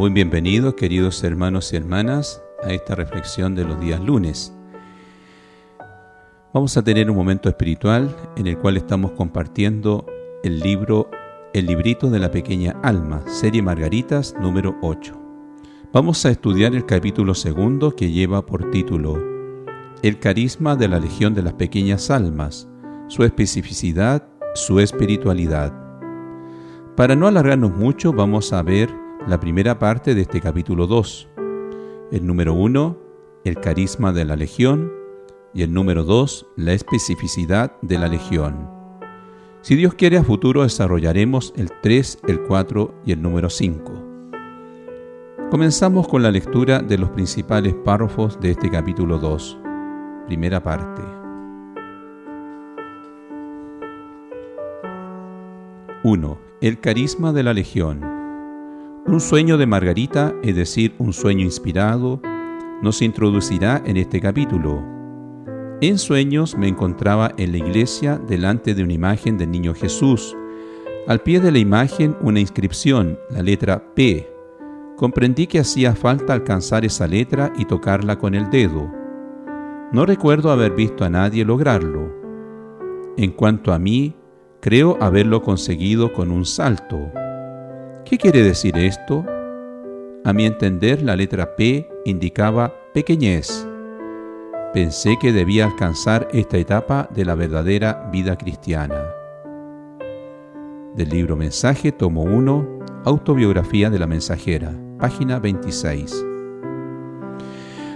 Muy bienvenidos, queridos hermanos y hermanas, a esta reflexión de los días lunes. Vamos a tener un momento espiritual en el cual estamos compartiendo el librito de la pequeña alma, serie Margaritas número 8. Vamos a estudiar el capítulo 2 que lleva por título El carisma de la legión de las pequeñas almas, su especificidad, su espiritualidad. Para no alargarnos mucho, vamos a ver la primera parte de este capítulo 2. El número 1, el carisma de la legión, y el número 2, la especificidad de la legión. Si Dios quiere, a futuro desarrollaremos el 3, el 4 y el número 5. Comenzamos con la lectura de los principales párrafos de este capítulo 2. Primera parte. 1. El carisma de la legión. Un sueño de Margarita, es decir, un sueño inspirado, nos introducirá en este capítulo. En sueños me encontraba en la iglesia delante de una imagen del niño Jesús. Al pie de la imagen una inscripción, la letra P. Comprendí que hacía falta alcanzar esa letra y tocarla con el dedo. No recuerdo haber visto a nadie lograrlo. En cuanto a mí, creo haberlo conseguido con un salto. ¿Qué quiere decir esto? A mi entender, la letra P indicaba pequeñez. Pensé que debía alcanzar esta etapa de la verdadera vida cristiana. Del libro Mensaje, tomo 1, Autobiografía de la Mensajera, página 26.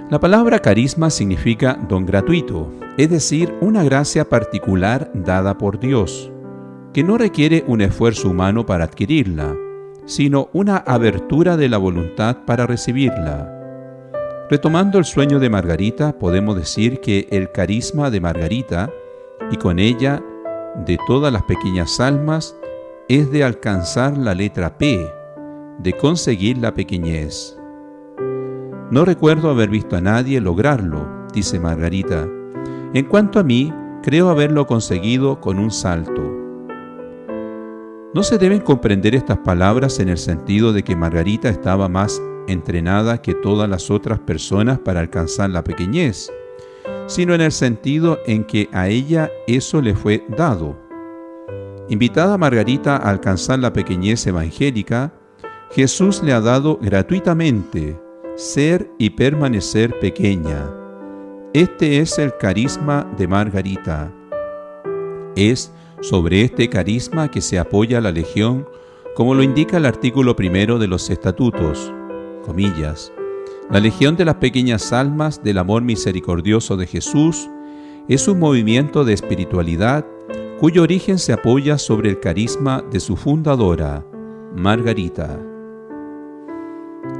La palabra carisma significa don gratuito, es decir, una gracia particular dada por Dios, que no requiere un esfuerzo humano para adquirirla, sino una abertura de la voluntad para recibirla. Retomando el sueño de Margarita, podemos decir que el carisma de Margarita, y con ella de todas las pequeñas almas, es de alcanzar la letra P, de conseguir la pequeñez. No recuerdo haber visto a nadie lograrlo, dice Margarita. En cuanto a mí, creo haberlo conseguido con un salto. No se deben comprender estas palabras en el sentido de que Margarita estaba más entrenada que todas las otras personas para alcanzar la pequeñez, sino en el sentido en que a ella eso le fue dado. Invitada Margarita a alcanzar la pequeñez evangélica, Jesús le ha dado gratuitamente ser y permanecer pequeña. Este es el carisma de Margarita. Es sobre este carisma que se apoya la legión, como lo indica el artículo 1 de los estatutos, comillas, la legión de las pequeñas almas del amor misericordioso de Jesús es un movimiento de espiritualidad cuyo origen se apoya sobre el carisma de su fundadora, Margarita.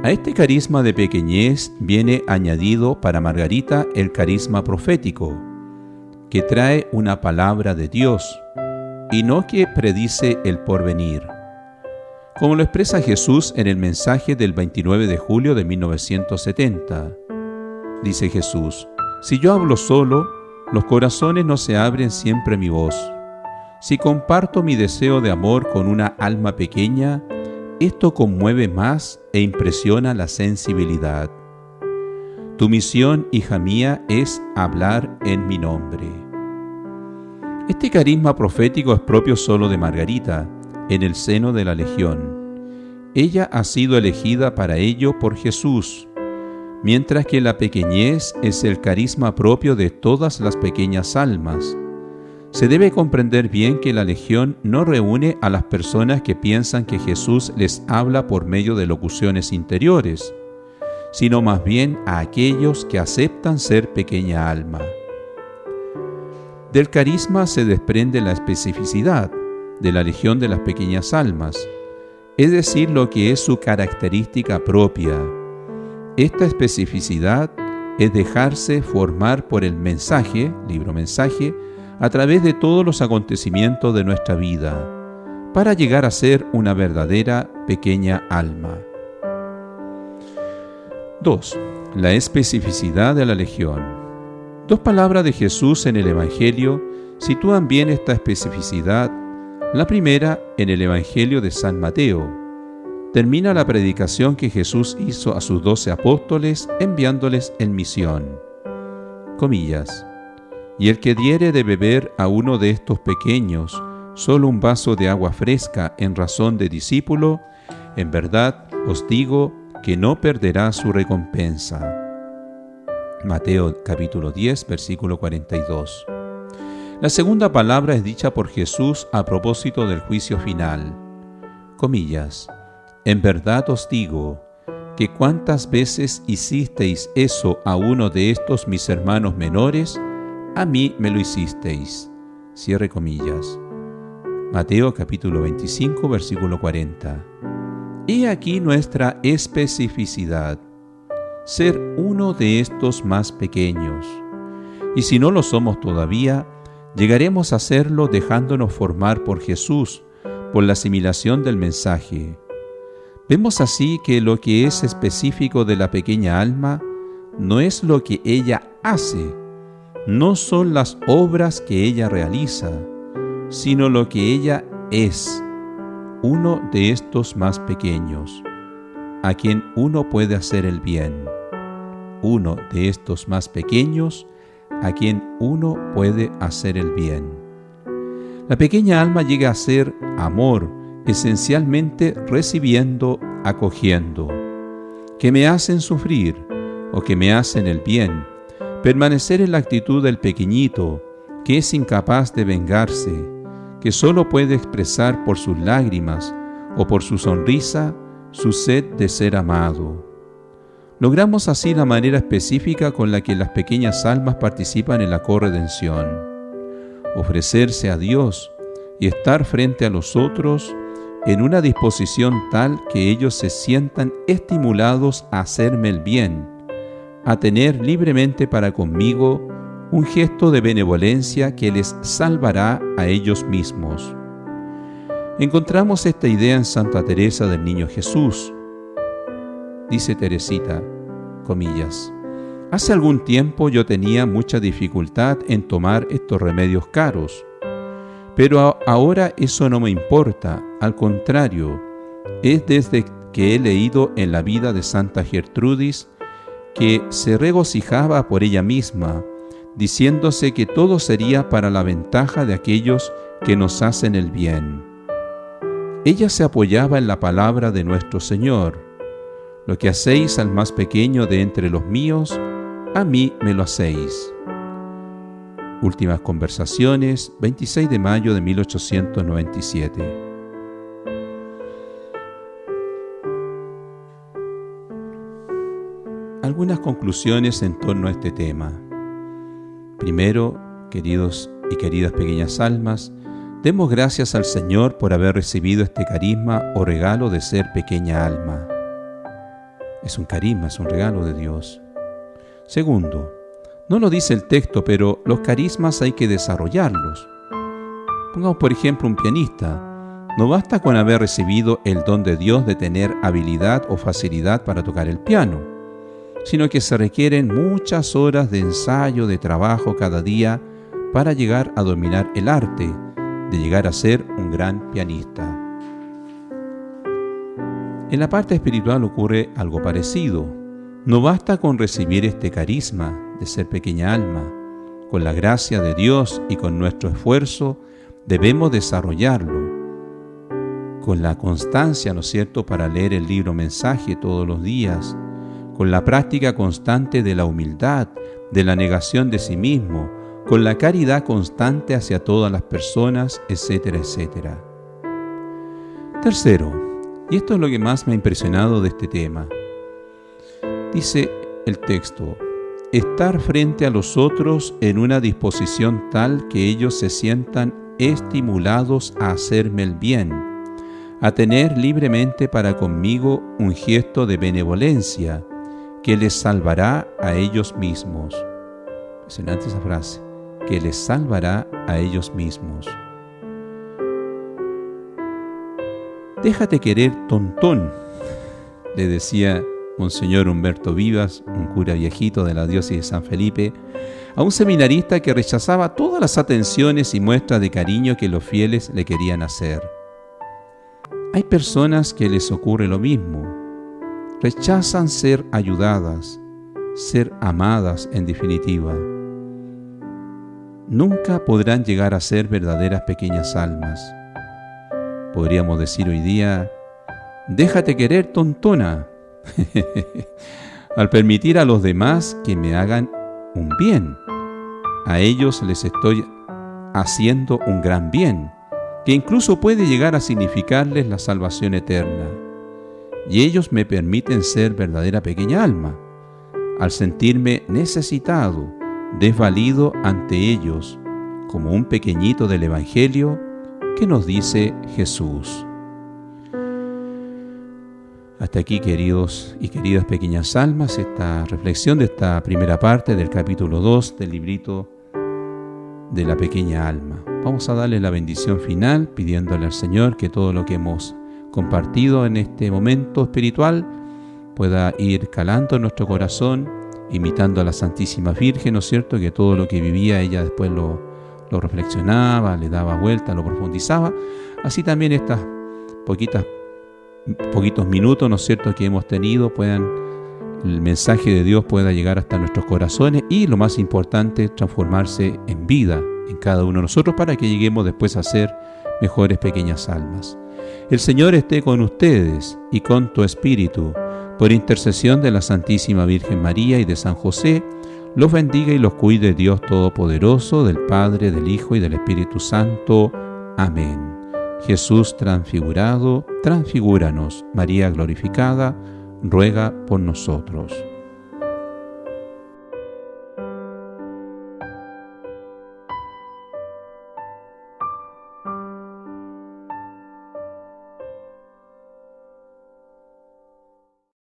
A este carisma de pequeñez viene añadido para Margarita el carisma profético, que trae una palabra de Dios, y no que predice el porvenir. Como lo expresa Jesús en el mensaje del 29 de julio de 1970. Dice Jesús: si yo hablo solo, los corazones no se abren siempre a mi voz. Si comparto mi deseo de amor con una alma pequeña, esto conmueve más e impresiona la sensibilidad. Tu misión, hija mía, es hablar en mi nombre. Este carisma profético es propio solo de Margarita, en el seno de la legión. Ella ha sido elegida para ello por Jesús, mientras que la pequeñez es el carisma propio de todas las pequeñas almas. Se debe comprender bien que la legión no reúne a las personas que piensan que Jesús les habla por medio de locuciones interiores, sino más bien a aquellos que aceptan ser pequeña alma. Del carisma se desprende la especificidad de la legión de las pequeñas almas, es decir, lo que es su característica propia. Esta especificidad es dejarse formar por el mensaje, libro Mensaje, a través de todos los acontecimientos de nuestra vida, para llegar a ser una verdadera pequeña alma. 2. La especificidad de la legión. Dos palabras de Jesús en el Evangelio sitúan bien esta especificidad. La primera en el Evangelio de San Mateo. termina la predicación que Jesús hizo a sus 12 apóstoles enviándoles en misión. Comillas. Y el que diere de beber a uno de estos pequeños solo un vaso de agua fresca en razón de discípulo, en verdad os digo que no perderá su recompensa. Mateo capítulo 10, versículo 42. La segunda palabra es dicha por Jesús a propósito del juicio final. Comillas. En verdad os digo que cuántas veces hicisteis eso a uno de estos mis hermanos menores, a mí me lo hicisteis. Cierre comillas. Mateo capítulo 25, versículo 40. He aquí nuestra especificidad, ser uno de estos más pequeños. Y si no lo somos todavía, llegaremos a serlo dejándonos formar por Jesús, por la asimilación del mensaje. Vemos así que lo que es específico de la pequeña alma no es lo que ella hace, no son las obras que ella realiza, sino lo que ella es, uno de estos más pequeños, a quien uno puede hacer el bien. Uno de estos más pequeños, a quien uno puede hacer el bien. La pequeña alma llega a ser amor, esencialmente recibiendo, acogiendo, que me hacen sufrir o que me hacen el bien, permanecer en la actitud del pequeñito, que es incapaz de vengarse, que solo puede expresar por sus lágrimas o por su sonrisa su sed de ser amado. Logramos así la manera específica con la que las pequeñas almas participan en la corredención. Ofrecerse a Dios y estar frente a los otros en una disposición tal que ellos se sientan estimulados a hacerme el bien, a tener libremente para conmigo un gesto de benevolencia que les salvará a ellos mismos. Encontramos esta idea en Santa Teresa del Niño Jesús. Dice Teresita, comillas, hace algún tiempo yo tenía mucha dificultad en tomar estos remedios caros, pero ahora eso no me importa, al contrario, es desde que he leído en la vida de Santa Gertrudis que se regocijaba por ella misma, diciéndose que todo sería para la ventaja de aquellos que nos hacen el bien. Ella se apoyaba en la palabra de nuestro Señor: lo que hacéis al más pequeño de entre los míos, a mí me lo hacéis. Últimas Conversaciones, 26 de mayo de 1897. Algunas conclusiones en torno a este tema. Primero, queridos y queridas pequeñas almas, demos gracias al Señor por haber recibido este carisma o regalo de ser pequeña alma. Es un carisma, es un regalo de Dios. Segundo, no lo dice el texto, pero los carismas hay que desarrollarlos. Pongamos por ejemplo un pianista. No basta con haber recibido el don de Dios de tener habilidad o facilidad para tocar el piano, sino que se requieren muchas horas de ensayo, de trabajo cada día para llegar a dominar el arte, de llegar a ser un gran pianista. En la parte espiritual ocurre algo parecido. No basta con recibir este carisma de ser pequeña alma. Con la gracia de Dios y con nuestro esfuerzo debemos desarrollarlo. Con la constancia, ¿no es cierto?, para leer el libro Mensaje todos los días. Con la práctica constante de la humildad, de la negación de sí mismo, con la caridad constante hacia todas las personas, etcétera, etcétera. Tercero, y esto es lo que más me ha impresionado de este tema, dice el texto: estar frente a los otros en una disposición tal que ellos se sientan estimulados a hacerme el bien, a tener libremente para conmigo un gesto de benevolencia que les salvará a ellos mismos. Impresionante esa frase, que les salvará a ellos mismos. Déjate querer, tontón, le decía Monseñor Humberto Vivas, un cura viejito de la diócesis de San Felipe, a un seminarista que rechazaba todas las atenciones y muestras de cariño que los fieles le querían hacer. Hay personas que les ocurre lo mismo. Rechazan ser ayudadas, ser amadas en definitiva. Nunca podrán llegar a ser verdaderas pequeñas almas. Podríamos decir hoy día, déjate querer, tontona. Al permitir a los demás que me hagan un bien, a ellos les estoy haciendo un gran bien, que incluso puede llegar a significarles la salvación eterna. Y ellos me permiten ser verdadera pequeña alma, al sentirme necesitado, desvalido ante ellos, como un pequeñito del Evangelio que nos dice Jesús. Hasta aquí, queridos y queridas pequeñas almas, esta reflexión de esta primera parte del capítulo 2 del librito de la pequeña alma. Vamos a darle la bendición final, pidiéndole al Señor que todo lo que hemos compartido en este momento espiritual pueda ir calando en nuestro corazón, imitando a la Santísima Virgen, ¿no es cierto? Que todo lo que vivía ella después lo reflexionaba, le daba vuelta, lo profundizaba. Así también estas poquitos minutos, ¿no es cierto?, que hemos tenido, el mensaje de Dios pueda llegar hasta nuestros corazones y, lo más importante, transformarse en vida en cada uno de nosotros para que lleguemos después a ser mejores pequeñas almas. El Señor esté con ustedes y con tu espíritu. Por intercesión de la Santísima Virgen María y de San José, los bendiga y los cuide Dios Todopoderoso, del Padre, del Hijo y del Espíritu Santo. Amén. Jesús transfigurado, transfigúranos. María glorificada, ruega por nosotros.